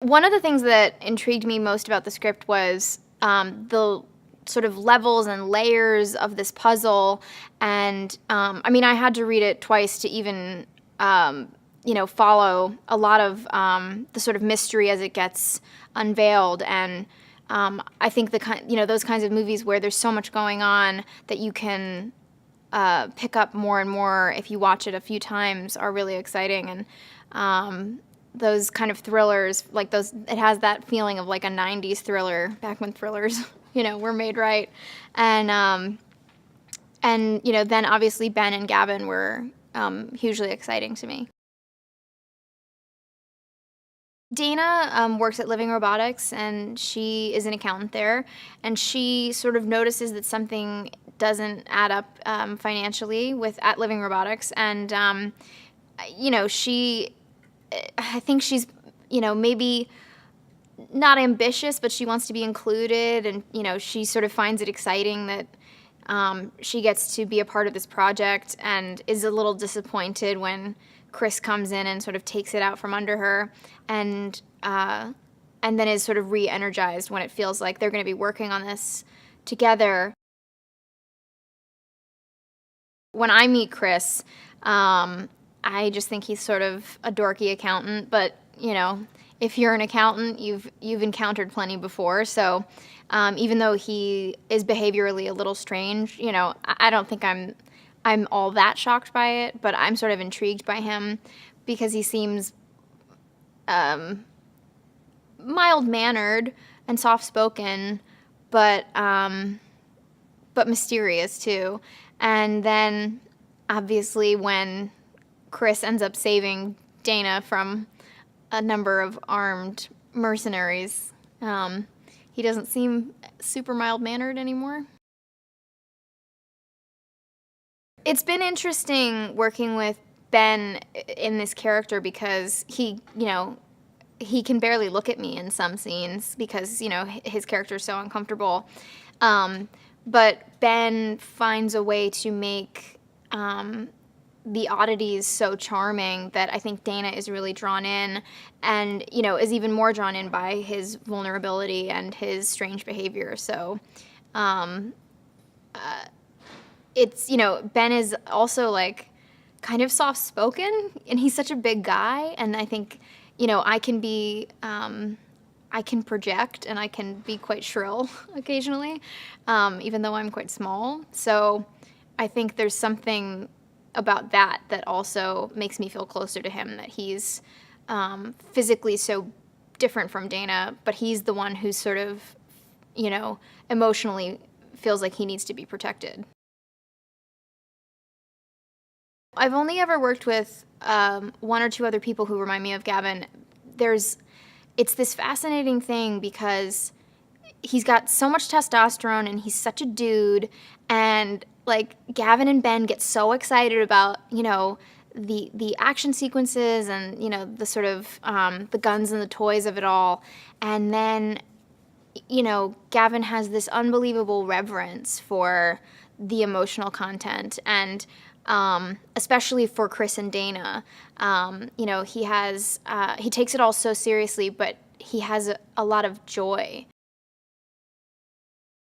One of the things that intrigued me most about the script was the sort of levels and layers of this puzzle. And I mean, I had to read it twice to even, follow a lot of the sort of mystery as it gets unveiled. And I think those kinds of movies where there's so much going on that you can pick up more and more if you watch it a few times are really exciting. And those kind of thrillers, like those, it has that feeling of like a 90s thriller, back when thrillers, were made right. And then obviously Ben and Gavin were hugely exciting to me. Dana works at Living Robotics, and she is an accountant there, and she sort of notices that something doesn't add up financially at Living Robotics, and I think she's maybe not ambitious, but she wants to be included, and she sort of finds it exciting that she gets to be a part of this project, and is a little disappointed when Chris comes in and sort of takes it out from under her, and then is sort of re-energized when it feels like they're going to be working on this together. When I meet Chris, I just think he's sort of a dorky accountant, but if you're an accountant, you've encountered plenty before. So even though he is behaviorally a little strange, I don't think I'm all that shocked by it, but I'm sort of intrigued by him because he seems mild-mannered and soft-spoken, but mysterious too. And then obviously when Chris ends up saving Dana from a number of armed mercenaries, he doesn't seem super mild-mannered anymore. It's been interesting working with Ben in this character because he can barely look at me in some scenes because, his character is so uncomfortable. But Ben finds a way to make the oddities so charming that I think Dana is really drawn in and, is even more drawn in by his vulnerability and his strange behavior. So, it's, Ben is also like kind of soft spoken and he's such a big guy. And I think, I can project and I can be quite shrill occasionally, even though I'm quite small. So I think there's something about that also makes me feel closer to him, that he's physically so different from Dana, but he's the one who's sort of, emotionally feels like he needs to be protected. I've only ever worked with one or two other people who remind me of Gavin. It's this fascinating thing because he's got so much testosterone and he's such a dude, and like Gavin and Ben get so excited about, the action sequences and, the sort of the guns and the toys of it all. And then, Gavin has this unbelievable reverence for the emotional content, and especially for Chris and Dana. He takes it all so seriously, but he has a lot of joy